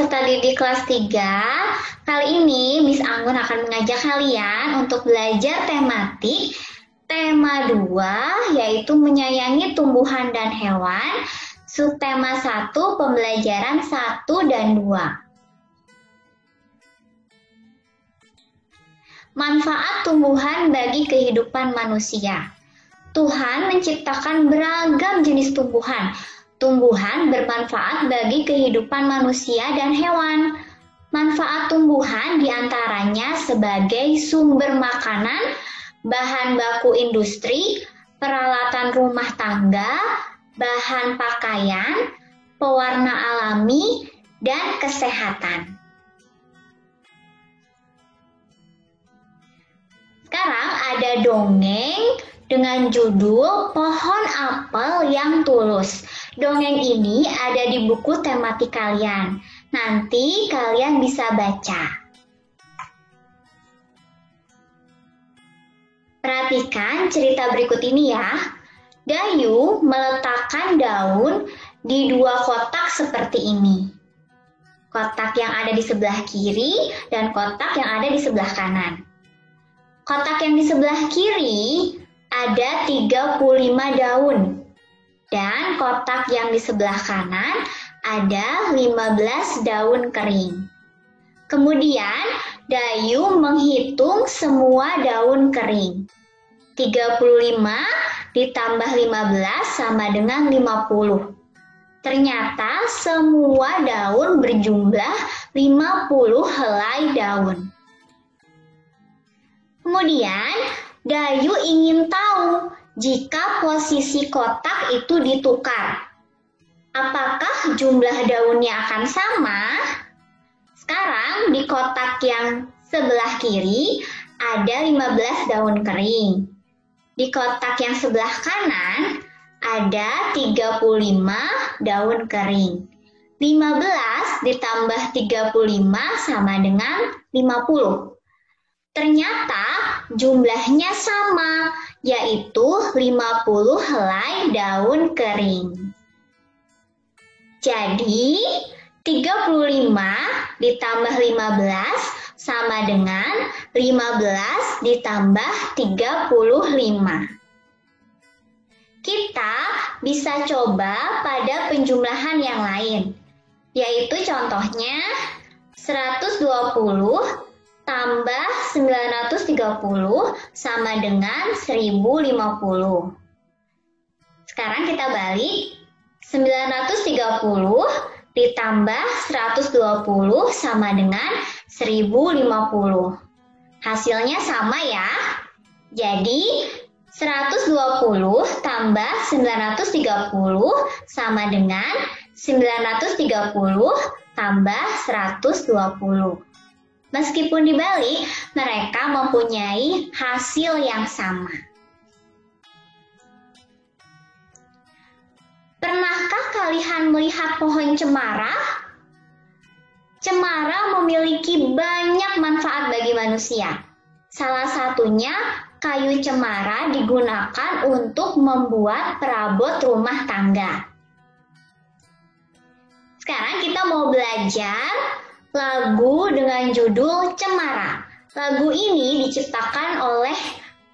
peserta didik kelas 3. Kali ini Miss Anggun akan mengajak kalian untuk belajar tematik tema 2, yaitu menyayangi tumbuhan dan hewan. Subtema 1, pembelajaran 1 dan 2. Manfaat tumbuhan bagi kehidupan manusia. Tuhan menciptakan beragam jenis tumbuhan. Tumbuhan bermanfaat bagi kehidupan manusia dan hewan. Manfaat tumbuhan diantaranya sebagai sumber makanan, bahan baku industri, peralatan rumah tangga, bahan pakaian, pewarna alami, dan kesehatan. Sekarang ada dongeng dengan judul Pohon Apel yang Tulus. Dongeng ini ada di buku tematik kalian. Nanti kalian bisa baca. Perhatikan cerita berikut ini ya. Dayu meletakkan daun di 2 kotak seperti ini. Kotak yang ada di sebelah kiri dan kotak yang ada di sebelah kanan. Kotak yang di sebelah kiri ada 35 daun. Dan kotak yang di sebelah kanan ada 15 daun kering. Kemudian Dayu menghitung semua daun kering. 35 ditambah 15 sama dengan 50. Ternyata semua daun berjumlah 50 helai daun. Kemudian Dayu ingin tahu jika posisi kotak itu ditukar. Apakah jumlah daunnya akan sama? Sekarang di kotak yang sebelah kiri ada 15 daun kering. Di kotak yang sebelah kanan ada 35 daun kering. 15 ditambah 35 sama dengan 50. Ternyata jumlahnya sama, yaitu 50 helai daun kering. Jadi, 35 ditambah 15 sama dengan 15 ditambah 35. Kita bisa coba pada penjumlahan yang lain, yaitu contohnya 120 tambah 930 sama dengan 1050. Sekarang kita balik. 930 ditambah 120 sama dengan 1050. Hasilnya sama ya. Jadi 120 tambah 930 sama dengan 930 tambah 120. Meskipun dibalik, mereka mempunyai hasil yang sama. Pernahkah kalian melihat pohon cemara? Cemara memiliki banyak manfaat bagi manusia. Salah satunya, kayu cemara digunakan untuk membuat perabot rumah tangga. Sekarang kita mau belajar lagu dengan judul Cemara. Lagu ini diciptakan oleh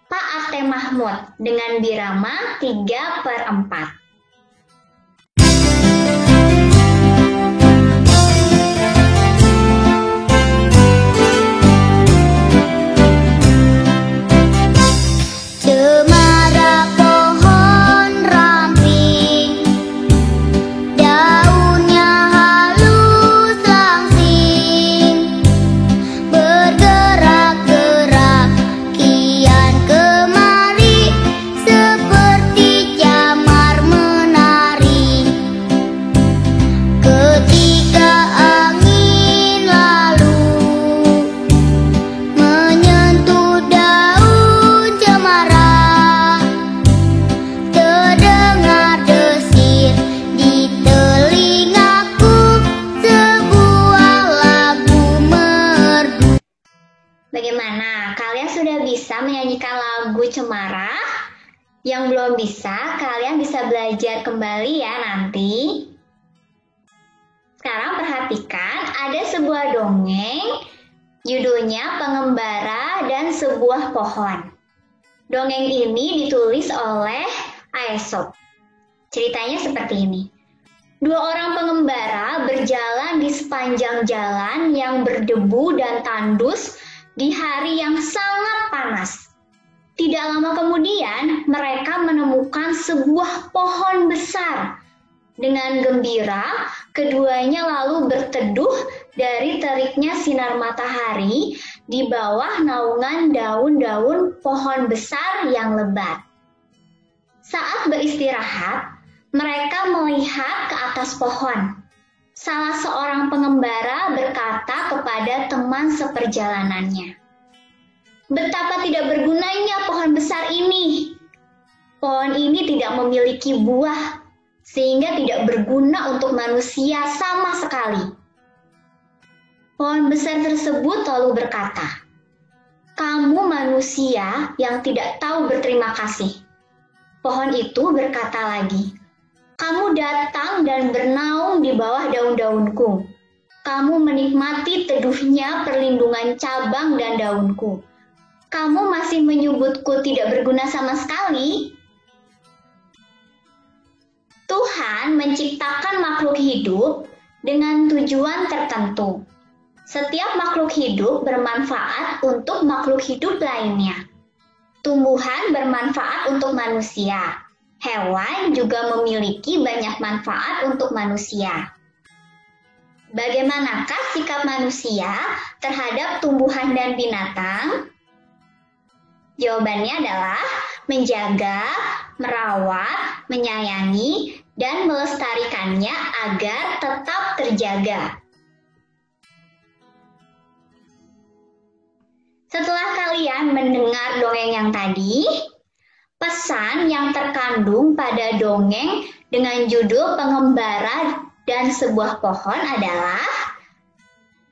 Pak Ate Mahmud dengan birama 3/4. Bagaimana? Kalian sudah bisa menyanyikan lagu Cemara? Yang belum bisa, kalian bisa belajar kembali ya nanti. Sekarang perhatikan ada sebuah dongeng, judulnya Pengembara dan Sebuah Pohon. Dongeng ini ditulis oleh Aesop. Ceritanya seperti ini. Dua orang pengembara berjalan di sepanjang jalan yang berdebu dan tandus di hari yang sangat panas. Tidak lama kemudian, mereka menemukan sebuah pohon besar. Dengan gembira, keduanya lalu berteduh dari teriknya sinar matahari di bawah naungan daun-daun pohon besar yang lebat. Saat beristirahat, mereka melihat ke atas pohon. Salah seorang pengembara berkata kepada teman seperjalanannya, "Betapa tidak bergunanya pohon besar ini. Pohon ini tidak memiliki buah, sehingga tidak berguna untuk manusia sama sekali." Pohon besar tersebut lalu berkata, "Kamu manusia yang tidak tahu berterima kasih." Pohon itu berkata lagi, "Kamu datang dan bernaung di bawah daun-daunku. Kamu menikmati teduhnya perlindungan cabang dan daunku. Kamu masih menyebutku tidak berguna sama sekali." Tuhan menciptakan makhluk hidup dengan tujuan tertentu. Setiap makhluk hidup bermanfaat untuk makhluk hidup lainnya. Tumbuhan bermanfaat untuk manusia. Hewan juga memiliki banyak manfaat untuk manusia. Bagaimanakah sikap manusia terhadap tumbuhan dan binatang? Jawabannya adalah menjaga, merawat, menyayangi, dan melestarikannya agar tetap terjaga. Setelah kalian mendengar dongeng yang tadi, pesan yang terkandung pada dongeng dengan judul Pengembara dan Sebuah Pohon adalah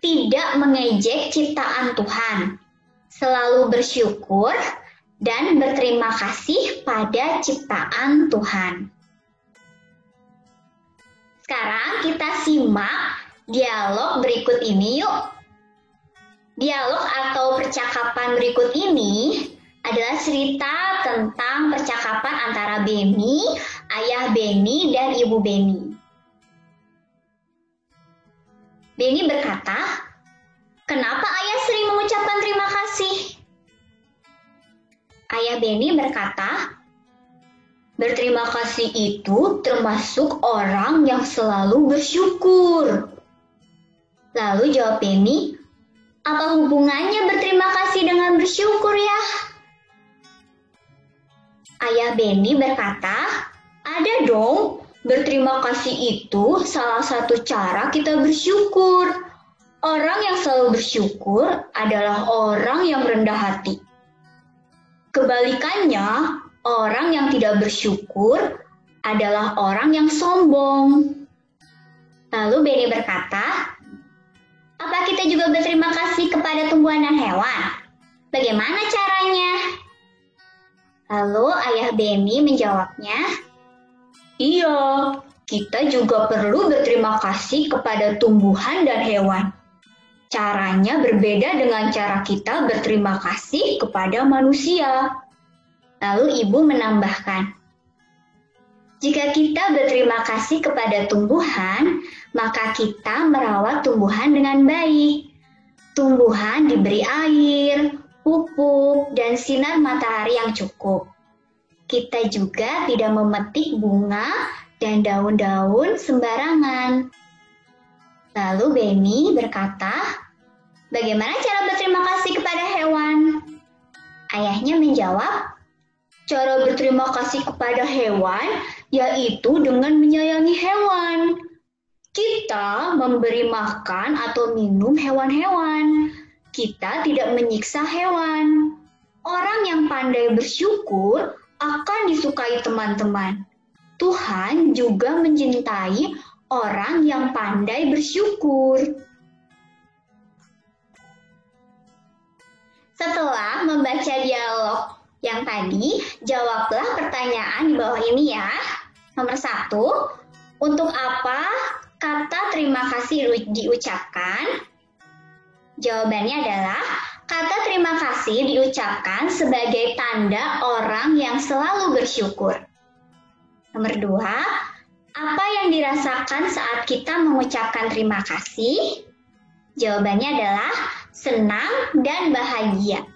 tidak mengejek ciptaan Tuhan, selalu bersyukur dan berterima kasih pada ciptaan Tuhan. Sekarang kita simak dialog berikut ini yuk. Dialog atau percakapan berikut ini adalah cerita tentang percakapan antara Beni, ayah Beni, dan ibu Beni. Beni berkata, "Kenapa ayah sering mengucapkan terima kasih?" Ayah Beni berkata, "Berterima kasih itu termasuk orang yang selalu bersyukur." Lalu jawab Beni, "Apa hubungannya berterima kasih dengan bersyukur ya?" Ayah Beni berkata, "Ada dong, berterima kasih itu salah satu cara kita bersyukur. Orang yang selalu bersyukur adalah orang yang rendah hati. Kebalikannya, orang yang tidak bersyukur adalah orang yang sombong." Lalu Beni berkata, "Apa kita juga berterima kasih kepada tumbuhan dan hewan? Bagaimana caranya?" Lalu ayah Beni menjawabnya, "Iya, kita juga perlu berterima kasih kepada tumbuhan dan hewan. Caranya berbeda dengan cara kita berterima kasih kepada manusia." Lalu ibu menambahkan, "Jika kita berterima kasih kepada tumbuhan, maka kita merawat tumbuhan dengan baik. Tumbuhan diberi air, pupuk, dan sinar matahari yang cukup. Kita juga tidak memetik bunga dan daun-daun sembarangan." Lalu Beni berkata, "Bagaimana cara berterima kasih kepada hewan?" Ayahnya menjawab, "Cara berterima kasih kepada hewan yaitu dengan menyayangi hewan. Kita memberi makan atau minum hewan-hewan. Kita tidak menyiksa hewan. Orang yang pandai bersyukur akan disukai teman-teman. Tuhan juga mencintai orang yang pandai bersyukur." Setelah membaca dialog yang tadi, jawablah pertanyaan di bawah ini ya. Nomor 1, untuk apa kata terima kasih diucapkan? Jawabannya adalah kata terima kasih diucapkan sebagai tanda orang yang selalu bersyukur. Nomor 2, apa yang dirasakan saat kita mengucapkan terima kasih? Jawabannya adalah senang dan bahagia.